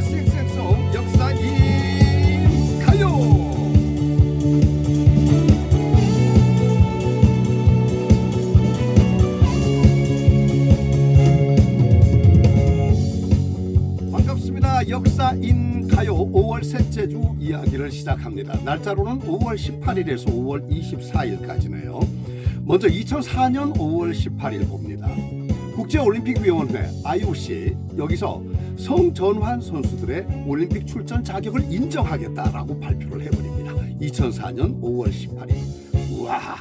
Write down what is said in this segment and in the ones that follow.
생생성 역사인 가요. 반갑습니다. 역사인 가요 5월 셋째 주 이야기를 시작합니다. 날짜로는 5월 18일에서 5월 24일까지네요. 먼저 2004년 5월 18일 봅니다. 국제올림픽위원회 IOC 여기서 성전환 선수들의 올림픽 출전 자격을 인정하겠다라고 발표를 해버립니다. 2004년 5월 18일. 우와,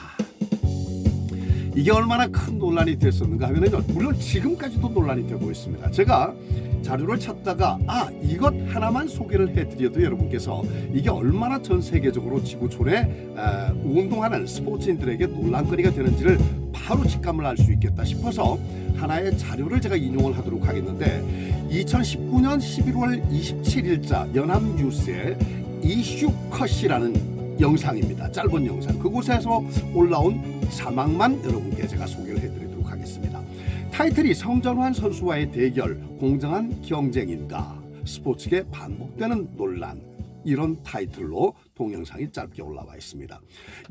이게 얼마나 큰 논란이 됐었는가 하면요, 물론 지금까지도 논란이 되고 있습니다. 제가 자료를 찾다가 이것 하나만 소개를 해드려도 여러분께서 이게 얼마나 전 세계적으로 지구촌에 운동하는 스포츠인들에게 논란거리가 되는지를 바로 직감을 알 수 있겠다 싶어서 하나의 자료를 제가 인용을 하도록 하겠는데, 2019년 11월 27일자 연합뉴스의 이슈 컷이라는 영상입니다. 짧은 영상. 그곳에서 올라온 자막만 여러분께 제가 소개를 해드리도록 하겠습니다. 타이틀이 성전환 선수와의 대결, 공정한 경쟁인가, 스포츠계 반복되는 논란, 이런 타이틀로 동영상이 짧게 올라와 있습니다.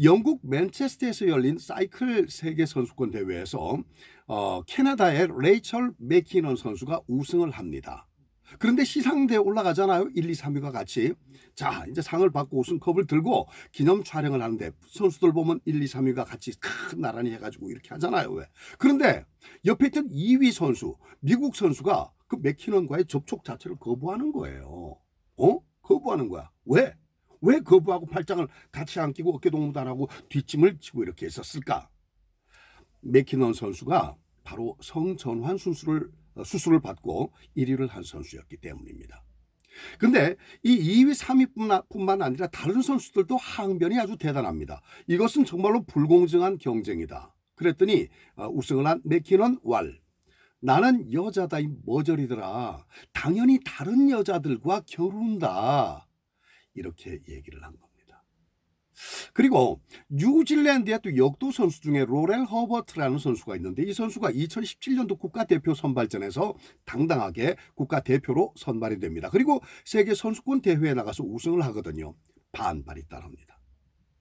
영국 맨체스터에서 열린 사이클 세계 선수권 대회에서 캐나다의 레이첼 맥키넌 선수가 우승을 합니다. 그런데 시상대에 올라가잖아요. 1, 2, 3위가 같이. 자, 이제 상을 받고 우승컵을 들고 기념 촬영을 하는데 선수들 보면 1, 2, 3위가 같이 나란히 해가지고 이렇게 하잖아요. 왜? 그런데 옆에 있던 2위 선수, 미국 선수가 그 맥키넌과의 접촉 자체를 거부하는 거예요. 거부하는 거야. 왜? 왜 거부하고 팔짱을 같이 안 끼고 어깨 동무도 안 하고 뒷짐을 지고 이렇게 했었을까? 맥키넌 선수가 바로 성전환 수술을 받고 1위를 한 선수였기 때문입니다. 근데 이 2위, 3위뿐만 아니라 다른 선수들도 항변이 아주 대단합니다. 이것은 정말로 불공정한 경쟁이다. 그랬더니 우승을 한 맥키넌 왈. 나는 여자다 이 머저리더라. 당연히 다른 여자들과 겨룬다. 이렇게 얘기를 한 겁니다. 그리고 뉴질랜드의 또 역도 선수 중에 로렐 허버트라는 선수가 있는데, 이 선수가 2017년도 국가대표 선발전에서 당당하게 국가대표로 선발이 됩니다. 그리고 세계 선수권 대회에 나가서 우승을 하거든요. 반발이 따릅니다.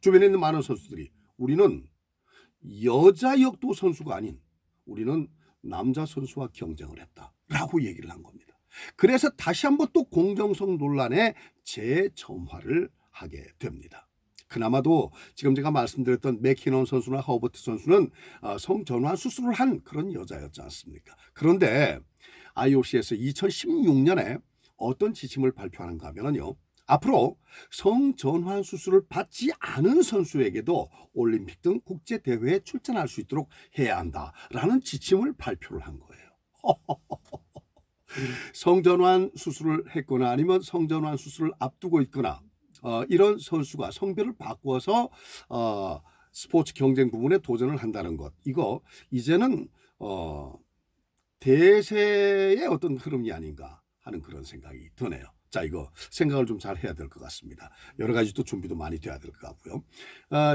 주변에 있는 많은 선수들이 우리는 여자 역도 선수가 아닌 우리는 남자 선수와 경쟁을 했다라고 얘기를 한 겁니다. 그래서 다시 한번 또 공정성 논란에 재점화를 하게 됩니다. 그나마도 지금 제가 말씀드렸던 맥키넌 선수나 허버트 선수는 성전환 수술을 한 그런 여자였지 않습니까? 그런데 IOC에서 2016년에 어떤 지침을 발표하는가 하면요, 앞으로 성전환 수술을 받지 않은 선수에게도 올림픽 등 국제대회에 출전할 수 있도록 해야 한다라는 지침을 발표를 한 거예요. 성전환 수술을 했거나 아니면 성전환 수술을 앞두고 있거나 이런 선수가 성별을 바꿔서 스포츠 경쟁 부분에 도전을 한다는 것, 이거 이제는 대세의 어떤 흐름이 아닌가 하는 그런 생각이 드네요. 자, 이거 생각을 좀 잘 해야 될 것 같습니다. 여러 가지 또 준비도 많이 돼야 될 것 같고요.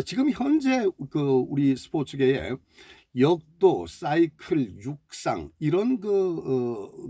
지금 현재 우리 스포츠계에 역도, 사이클, 육상 이런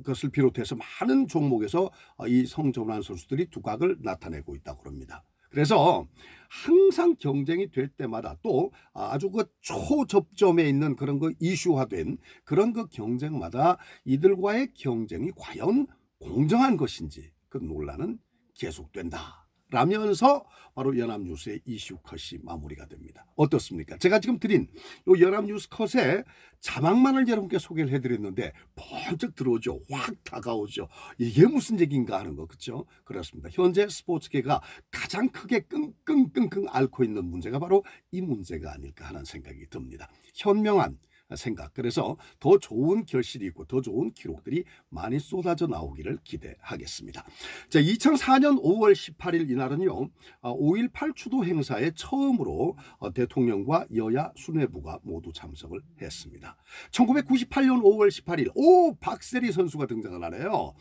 것을 비롯해서 많은 종목에서 이 성전환 선수들이 두각을 나타내고 있다고 합니다. 그래서 항상 경쟁이 될 때마다 또 아주 그 초접점에 있는 그런 거 이슈화된 그런 그 경쟁마다 이들과의 경쟁이 과연 공정한 것인지 그 논란은 계속된다 라면서 바로 연합뉴스의 이슈 컷이 마무리가 됩니다. 어떻습니까? 제가 지금 드린 이 연합뉴스 컷의 자막만을 여러분께 소개를 해드렸는데 번쩍 들어오죠. 확 다가오죠. 이게 무슨 얘기인가 하는 거, 그렇죠? 그렇습니다. 현재 스포츠계가 가장 크게 끙끙끙끙 앓고 있는 문제가 바로 이 문제가 아닐까 하는 생각이 듭니다. 현명한 생각, 그래서 더 좋은 결실이 있고 더 좋은 기록들이 많이 쏟아져 나오기를 기대하겠습니다. 자, 2004년 5월 18일 이날은요, 5.18 추도 행사에 처음으로 대통령과 여야 수뇌부가 모두 참석을 했습니다. 1998년 5월 18일 박세리 선수가 등장을 하네요.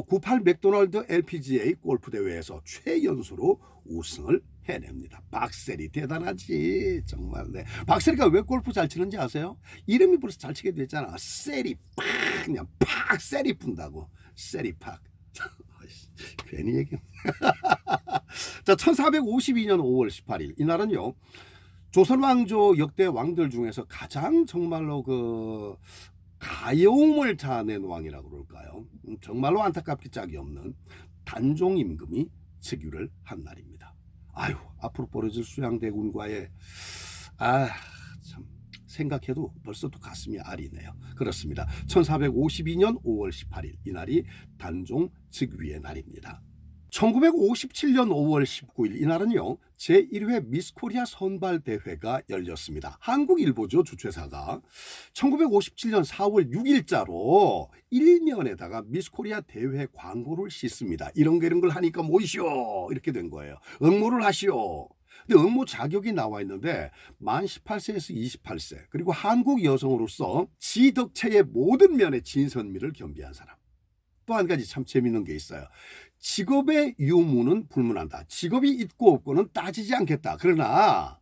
98 맥도날드 LPGA 골프 대회에서 최연소로 우승을 해냅니다. 박세리 대단하지 정말. 네. 박세리가 왜 골프 잘 치는지 아세요? 이름이 벌써 잘 치게 됐잖아. 세리 팍, 그냥 팍 세리 푼다고. 세리 팍. 괜히 얘기. 자, 1452년 5월 18일 이날은요. 조선 왕조 역대 왕들 중에서 가장 정말로 그 가여움을 자아낸 왕이라고 그럴까요? 정말로 안타깝기 짝이 없는 단종 임금이 즉위를 한 날입니다. 아유, 앞으로 벌어질 수양대군과의 참 생각해도 벌써 또 가슴이 아리네요. 그렇습니다. 1452년 5월 18일 이날이 단종 즉위의 날입니다. 1957년 5월 19일 이날은요. 제1회 미스코리아 선발대회가 열렸습니다. 한국일보죠. 주최사가 1957년 4월 6일자로 일면에다가 미스코리아 대회 광고를 싣습니다. 이런 걸 하니까 모이시오 이렇게 된 거예요. 응모를 하시오. 근데 응모 자격이 나와 있는데 만 18세에서 28세 그리고 한국 여성으로서 지덕체의 모든 면의 진선미를 겸비한 사람. 또 한 가지 참 재밌는 게 있어요. 직업의 유무는 불문한다. 직업이 있고 없고는 따지지 않겠다. 그러나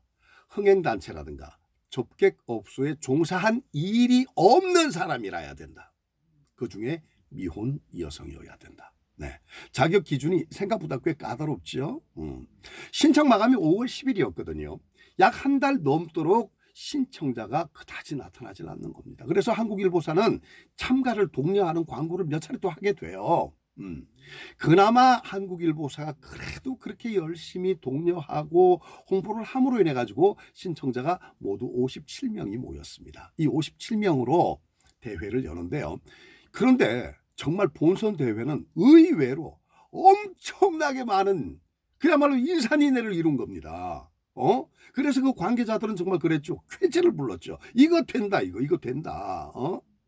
흥행단체라든가 접객업소에 종사한 일이 없는 사람이라야 된다. 그중에 미혼 여성이어야 된다. 네, 자격 기준이 생각보다 꽤 까다롭죠. 신청 마감이 5월 10일이었거든요. 약 한 달 넘도록 신청자가 그다지 나타나질 않는 겁니다. 그래서 한국일보사는 참가를 독려하는 광고를 몇 차례 또 하게 돼요. 그나마 한국일보사가 그래도 그렇게 열심히 독려하고 홍보를 함으로 인해 가지고 신청자가 모두 57명이 모였습니다. 이 57명으로 대회를 여는데요. 그런데 정말 본선 대회는 의외로 엄청나게 많은 그야말로 인산인해를 이룬 겁니다. 그래서 그 관계자들은 정말 그랬죠. 쾌재를 불렀죠. 이거 된다, 이거 된다.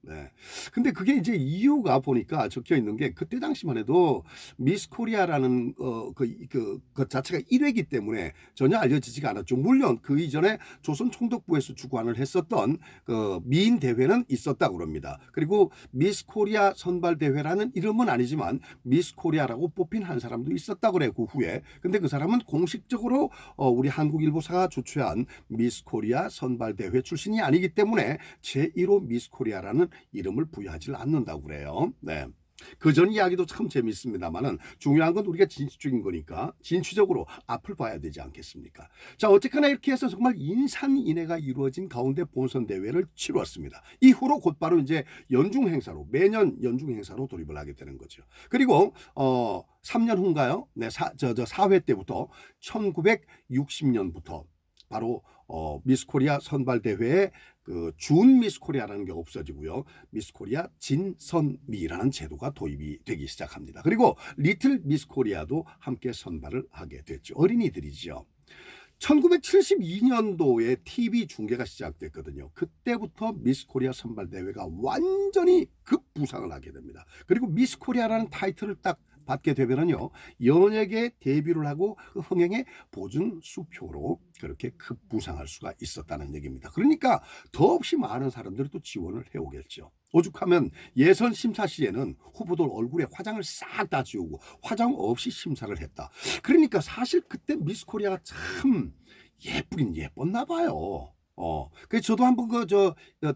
네. 근데 그게 이제 이유가 보니까 적혀 있는 게 그때 당시만 해도 미스 코리아라는 그 자체가 1회이기 때문에 전혀 알려지지가 않았죠. 물론 그 이전에 조선 총독부에서 주관을 했었던 그 미인 대회는 있었다고 그럽니다. 그리고 미스 코리아 선발 대회라는 이름은 아니지만 미스 코리아라고 뽑힌 한 사람도 있었다고 그래 그 후에. 근데 그 사람은 공식적으로 우리 한국일보사가 주최한 미스 코리아 선발 대회 출신이 아니기 때문에 제1호 미스 코리아라는 이름을 부여하지 않는다고 그래요. 네. 그전 이야기도 참 재밌습니다만은 중요한 건 우리가 진취적인 거니까 진취적으로 앞을 봐야 되지 않겠습니까? 자, 어쨌거나 이렇게 해서 정말 인산인해가 이루어진 가운데 본선 대회를 치루었습니다. 이후로 곧바로 이제 연중 행사로 매년 연중 행사로 돌입을 하게 되는 거죠. 그리고 3년 후인가요? 네, 4회 때부터 1960년부터 바로 미스코리아 선발대회에 그 준 미스코리아라는 게 없어지고요. 미스코리아 진선미라는 제도가 도입이 되기 시작합니다. 그리고 리틀 미스코리아도 함께 선발을 하게 됐죠. 어린이들이죠. 1972년도에 TV 중계가 시작됐거든요. 그때부터 미스코리아 선발대회가 완전히 급부상을 하게 됩니다. 그리고 미스코리아라는 타이틀을 딱 받게 되면은요, 연예계 데뷔를 하고 그 흥행의 보증 수표로 그렇게 급부상할 수가 있었다는 얘기입니다. 그러니까 더없이 많은 사람들이 또 지원을 해오겠죠. 오죽하면 예선 심사 시에는 후보들 얼굴에 화장을 싹 다 지우고 화장 없이 심사를 했다. 그러니까 사실 그때 미스 코리아가 참 예쁘긴 예뻤나 봐요. 그래서 저도 한번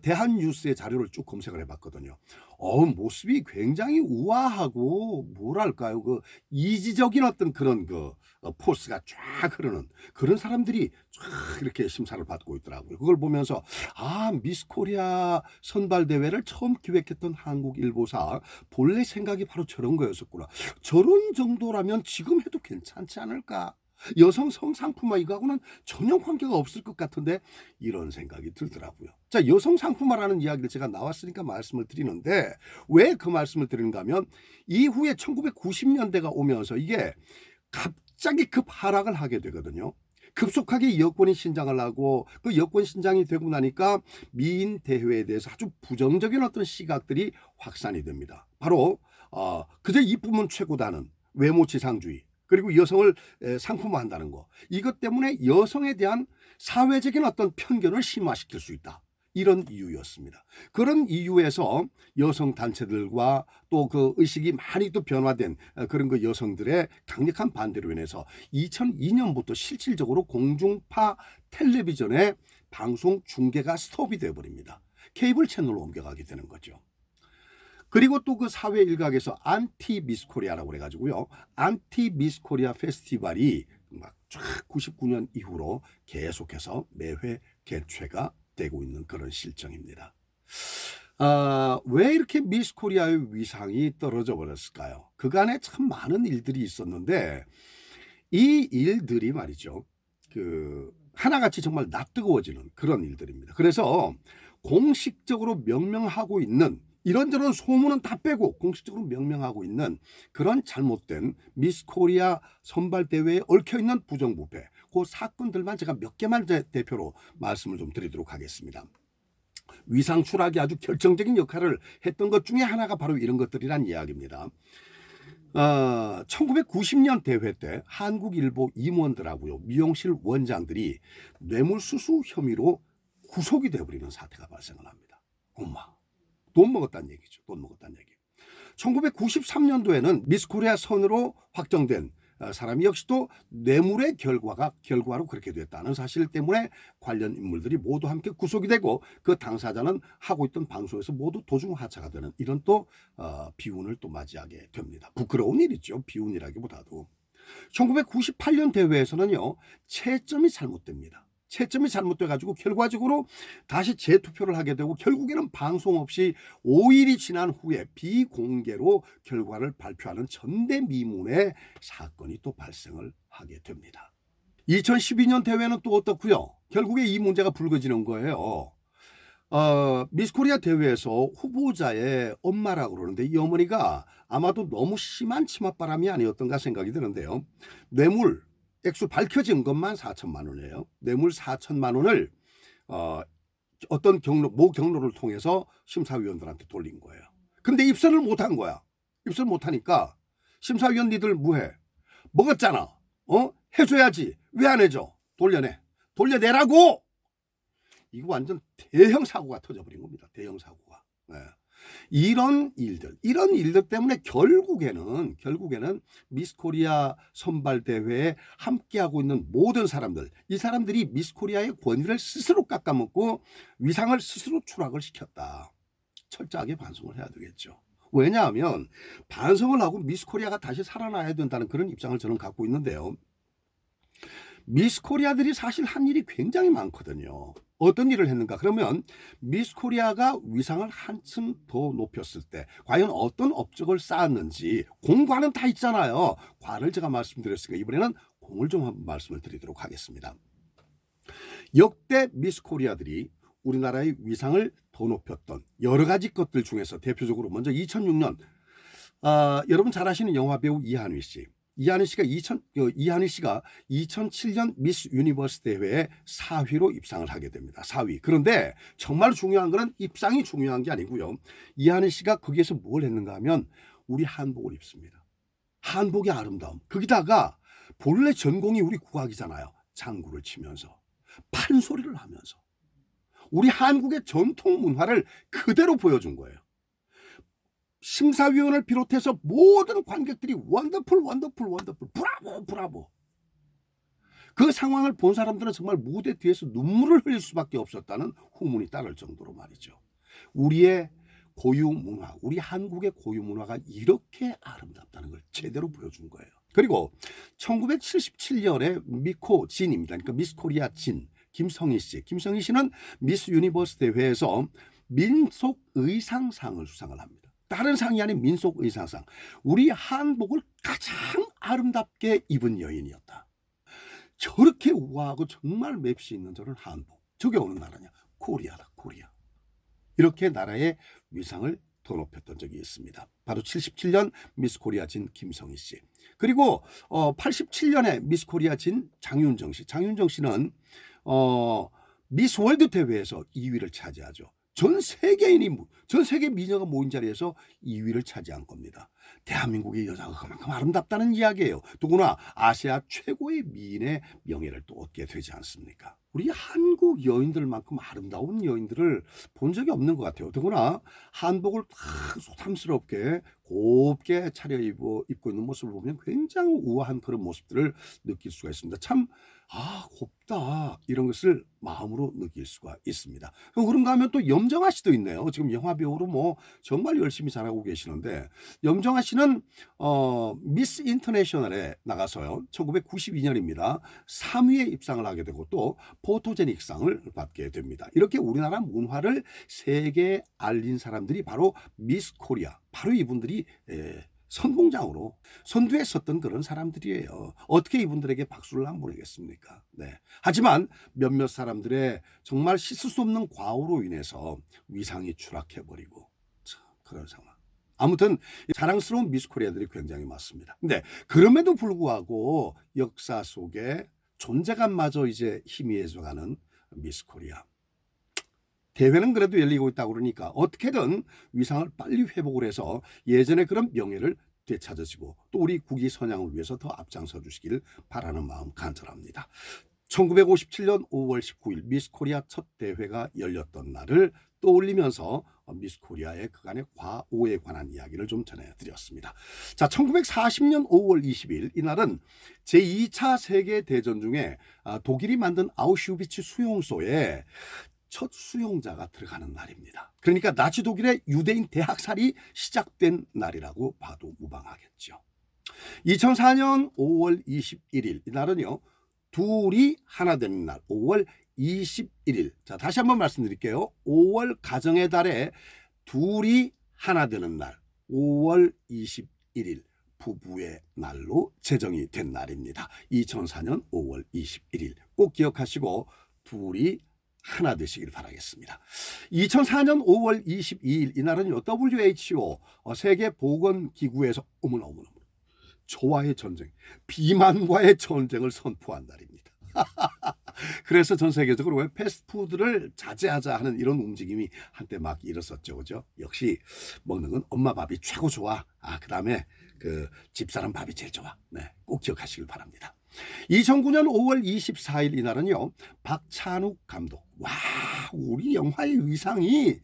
대한뉴스의 자료를 쭉 검색을 해봤거든요. 모습이 굉장히 우아하고 뭐랄까요, 그 이지적인 어떤 그런 포스가 쫙 흐르는 그런 사람들이 쫙 이렇게 심사를 받고 있더라고요. 그걸 보면서 미스 코리아 선발 대회를 처음 기획했던 한국일보사 본래 생각이 바로 저런 거였었구나. 저런 정도라면 지금 해도 괜찮지 않을까? 여성 성상품화 이거하고는 전혀 관계가 없을 것 같은데 이런 생각이 들더라고요. 자, 여성 상품화라는 이야기를 제가 나왔으니까 말씀을 드리는데 왜 그 말씀을 드리는가 하면 이후에 1990년대가 오면서 이게 갑자기 급 하락을 하게 되거든요. 급속하게 여권이 신장을 하고 그 여권 신장이 되고 나니까 미인 대회에 대해서 아주 부정적인 어떤 시각들이 확산이 됩니다. 바로 그저 이쁘면 최고다는 외모지상주의 그리고 여성을 상품화한다는 거. 이것 때문에 여성에 대한 사회적인 어떤 편견을 심화시킬 수 있다. 이런 이유였습니다. 그런 이유에서 여성 단체들과 또 그 의식이 많이 또 변화된 그런 그 여성들의 강력한 반대로 인해서 2002년부터 실질적으로 공중파 텔레비전의 방송 중계가 스톱이 되어버립니다. 케이블 채널로 옮겨가게 되는 거죠. 그리고 또 그 사회 일각에서 안티 미스 코리아라고 그래가지고요. 안티 미스 코리아 페스티벌이 막 쫙 99년 이후로 계속해서 매회 개최가 되고 있는 그런 실정입니다. 왜 이렇게 미스 코리아의 위상이 떨어져 버렸을까요? 그간에 참 많은 일들이 있었는데 이 일들이 말이죠. 하나같이 정말 낯뜨거워지는 그런 일들입니다. 그래서 공식적으로 명명하고 있는 이런저런 소문은 다 빼고 공식적으로 명명하고 있는 그런 잘못된 미스 코리아 선발대회에 얽혀있는 부정부패 그 사건들만 제가 몇 개만 대표로 말씀을 좀 드리도록 하겠습니다. 위상 추락이 아주 결정적인 역할을 했던 것 중에 하나가 바로 이런 것들이란 이야기입니다. 1990년 대회 때 한국일보 임원들하고요 미용실 원장들이 뇌물수수 혐의로 구속이 되어버리는 사태가 발생을 합니다. 엄마, 돈 먹었다는 얘기죠. 돈 먹었다는 얘기. 1993년도에는 미스코리아 선으로 확정된 사람이 역시 또 뇌물의 결과로 그렇게 됐다는 사실 때문에 관련 인물들이 모두 함께 구속이 되고 그 당사자는 하고 있던 방송에서 모두 도중 하차가 되는 이런 또 비운을 또 맞이하게 됩니다. 부끄러운 일이죠. 비운이라기보다도. 1998년 대회에서는요. 채점이 잘못됩니다. 채점이 잘못돼가지고 결과적으로 다시 재투표를 하게 되고 결국에는 방송 없이 5일이 지난 후에 비공개로 결과를 발표하는 전대미문의 사건이 또 발생을 하게 됩니다. 2012년 대회는 또 어떻고요? 결국에 이 문제가 불거지는 거예요. 미스코리아 대회에서 후보자의 엄마라고 그러는데 이 어머니가 아마도 너무 심한 치맛바람이 아니었던가 생각이 드는데요. 뇌물 액수 밝혀진 것만 4천만 원이에요. 뇌물 4천만 원을 어떤 모 경로를 통해서 심사위원들한테 돌린 거예요. 근데 입선을 못한 거야. 입선 못하니까 심사위원 니들 뭐해? 먹었잖아. 해줘야지. 왜 안 해줘? 돌려내. 돌려내라고! 이거 완전 대형 사고가 터져버린 겁니다. 대형 사고가. 네. 이런 일들 때문에 결국에는 미스코리아 선발대회에 함께하고 있는 모든 사람들, 이 사람들이 미스코리아의 권위를 스스로 깎아먹고 위상을 스스로 추락을 시켰다. 철저하게 반성을 해야 되겠죠. 왜냐하면 반성을 하고 미스코리아가 다시 살아나야 된다는 그런 입장을 저는 갖고 있는데요. 미스코리아들이 사실 한 일이 굉장히 많거든요. 어떤 일을 했는가? 그러면 미스코리아가 위상을 한층 더 높였을 때 과연 어떤 업적을 쌓았는지 공과는 다 있잖아요. 과를 제가 말씀드렸으니까 이번에는 공을 좀 한번 말씀을 드리도록 하겠습니다. 역대 미스코리아들이 우리나라의 위상을 더 높였던 여러 가지 것들 중에서 대표적으로 먼저 2006년 여러분 잘 아시는 영화배우 이한휘 씨. 이한희 씨가 2007년 미스 유니버스 대회에 4위로 입상을 하게 됩니다. 4위. 그런데 정말 중요한 거는 입상이 중요한 게 아니고요. 이한희 씨가 거기에서 뭘 했는가 하면 우리 한복을 입습니다. 한복의 아름다움. 거기다가 본래 전공이 우리 국악이잖아요. 장구를 치면서 판소리를 하면서 우리 한국의 전통 문화를 그대로 보여준 거예요. 심사위원을 비롯해서 모든 관객들이 원더풀 브라보. 그 상황을 본 사람들은 정말 무대 뒤에서 눈물을 흘릴 수밖에 없었다는 후문이 따를 정도로 말이죠. 우리의 고유 문화, 우리 한국의 고유 문화가 이렇게 아름답다는 걸 제대로 보여준 거예요. 그리고 1977년에 미코 진입니다. 그러니까 미스 코리아 진 김성희 씨. 김성희 씨는 미스 유니버스 대회에서 민속 의상상을 수상을 합니다. 다른 상이 아닌 민속 의상상. 우리 한복을 가장 아름답게 입은 여인이었다. 저렇게 우아하고 정말 맵시 있는 저런 한복. 저게 어느 나라냐? 코리아다, 코리아. 이렇게 나라의 위상을 더 높였던 적이 있습니다. 바로 77년 미스 코리아 진 김성희 씨. 그리고 87년에 미스 코리아 진 장윤정 씨. 장윤정 씨는 미스 월드 대회에서 2위를 차지하죠. 전 세계 미녀가 모인 자리에서 2위를 차지한 겁니다. 대한민국의 여자가 그만큼 아름답다는 이야기예요. 더구나 아시아 최고의 미인의 명예를 또 얻게 되지 않습니까? 우리 한국 여인들만큼 아름다운 여인들을 본 적이 없는 것 같아요. 더구나 한복을 다 소탐스럽게 곱게 차려입고 있는 모습을 보면 굉장히 우아한 그런 모습들을 느낄 수가 있습니다. 참 곱다 이런 것을 마음으로 느낄 수가 있습니다. 그런가 하면 또 염정아 씨도 있네요. 지금 영화 배우로 뭐 정말 열심히 잘하고 계시는데, 염정아 씨는 미스 인터내셔널에 나가서요 1992년입니다 3위에 입상을 하게 되고 또 포토제닉상을 받게 됩니다. 이렇게 우리나라 문화를 세계에 알린 사람들이 바로 미스 코리아, 바로 이분들이 선봉장으로 선두에 섰던 그런 사람들이에요. 어떻게 이분들에게 박수를 안 보내겠습니까? 네. 하지만 몇몇 사람들의 정말 씻을 수 없는 과오로 인해서 위상이 추락해버리고 그런 상황. 아무튼 자랑스러운 미스 코리아들이 굉장히 많습니다. 근데 그럼에도 불구하고 역사 속에 존재감마저 이제 희미해져가는 미스 코리아. 대회는 그래도 열리고 있다고 그러니까 어떻게든 위상을 빨리 회복을 해서 예전의 그런 명예를 되찾으시고 또 우리 국위 선양을 위해서 더 앞장서 주시기를 바라는 마음 간절합니다. 1957년 5월 19일 미스 코리아 첫 대회가 열렸던 날을 떠올리면서 미스 코리아의 그간의 과오에 관한 이야기를 좀 전해드렸습니다. 자, 1940년 5월 20일 이날은 제2차 세계대전 중에 독일이 만든 아우슈비츠 수용소에 첫 수용자가 들어가는 날입니다. 그러니까 나치 독일의 유대인 대학살이 시작된 날이라고 봐도 무방하겠죠. 2004년 5월 21일 이날은요 둘이 하나 되는 날 5월 21일. 자, 다시 한번 말씀드릴게요. 5월 가정의 달에 둘이 하나 되는 날 5월 21일 부부의 날로 제정이 된 날입니다. 2004년 5월 21일 꼭 기억하시고 둘이 하나 되시길 바라겠습니다. 2004년 5월 22일 이날은요 WHO 세계보건기구에서 어머나 저와의 전쟁, 비만과의 전쟁을 선포한 날입니다. 그래서 전 세계적으로 왜 패스트푸드를 자제하자 하는 이런 움직임이 한때 막 일었었죠, 그죠? 역시 먹는 건 엄마 밥이 최고 좋아. 그 다음에 그 집사람 밥이 제일 좋아. 네, 꼭 기억하시길 바랍니다. 2009년 5월 24일 이날은요 박찬욱 감독. 와, 우리 영화의 위상이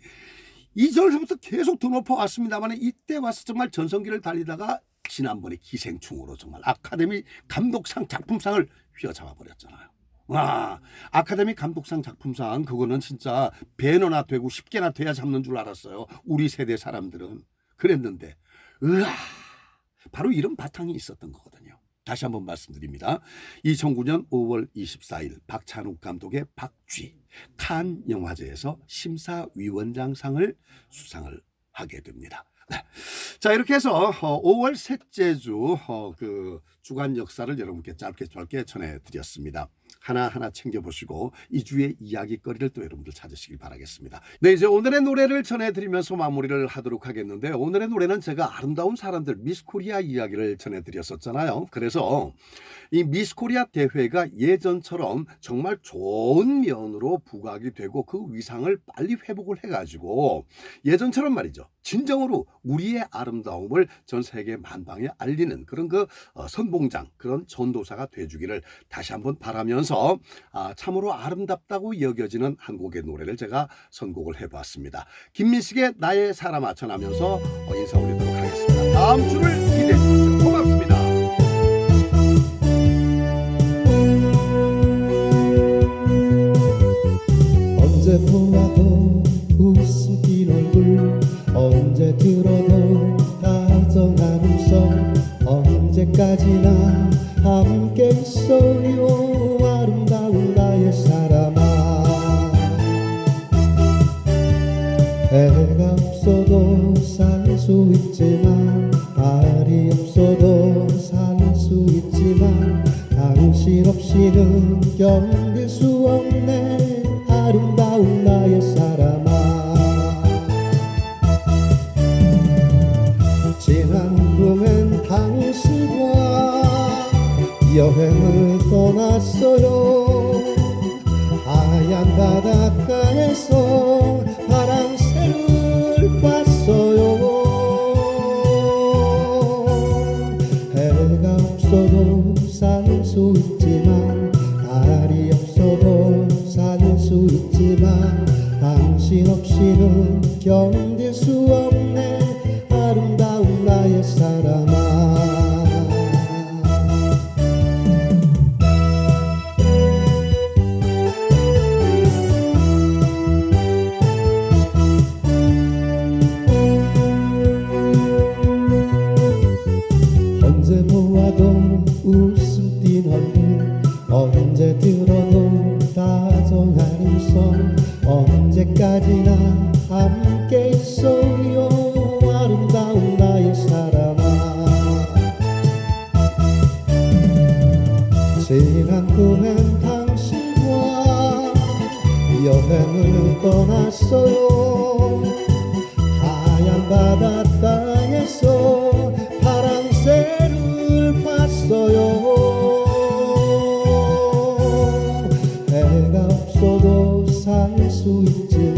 이전부터 계속 더 높아왔습니다만 이때 와서 정말 전성기를 달리다가 지난번에 기생충으로 정말 아카데미 감독상 작품상을 휘어잡아 버렸잖아요. 와, 아카데미 감독상 작품상 그거는 진짜 배너나 되고 10개나 돼야 잡는 줄 알았어요. 우리 세대 사람들은. 그랬는데 바로 이런 바탕이 있었던 거거든요. 다시 한번 말씀드립니다. 2009년 5월 24일 박찬욱 감독의 박쥐 칸 영화제에서 심사위원장상을 수상을 하게 됩니다. 네. 자, 이렇게 해서 5월 셋째 주 그 주간 역사를 여러분께 짧게 전해드렸습니다. 하나하나 챙겨보시고 이 주의 이야기거리를 또 여러분들 찾으시길 바라겠습니다. 네, 이제 오늘의 노래를 전해드리면서 마무리를 하도록 하겠는데, 오늘의 노래는 제가 아름다운 사람들 미스코리아 이야기를 전해드렸었잖아요. 그래서 이 미스코리아 대회가 예전처럼 정말 좋은 면으로 부각이 되고 그 위상을 빨리 회복을 해가지고 예전처럼 말이죠, 진정으로 우리의 아름다움을 전 세계 만방에 알리는 그런 그 선봉장, 그런 전도사가 돼주기를 다시 한번 바라면서 참으로 아름답다고 여겨지는 한 곡의 노래를 제가 선곡을 해봤습니다. 김민식의 나의 사람아 전하면서 인사 올리도록 하겠습니다. 다음 주를 기대해 주십시오. 고맙습니다. 언제 보아도 웃긴 얼굴, 언제 들어도 다정한 음성, 언제까지나 함께 있어요 아름다운 나의 사람아. 해가 없어도 살 수 있지만, 달이 없어도 살 수 있지만, 당신 없이는 견딜 수 없네 아름다운 나의 사람아. 지난 봄엔 당신과 여행을 떠났어요. 하얀 바닷가에서 파랑새를 봤어요. 해가 없어도 살 수 있지만, 달이 없어도 살 수 있지만, 당신 없이는 견딜 수 없네 아름다운 나 보아도 웃음 띤 얼굴 언제 들어도 다정한 음성 언제까지나 함께 있어요 아름다운 나의 사랑아 지난 후엔 당신과 여행을 떠났어요 하얀 바닷가에서 파랑새를 봤어요 해가 없어도 살 수 있지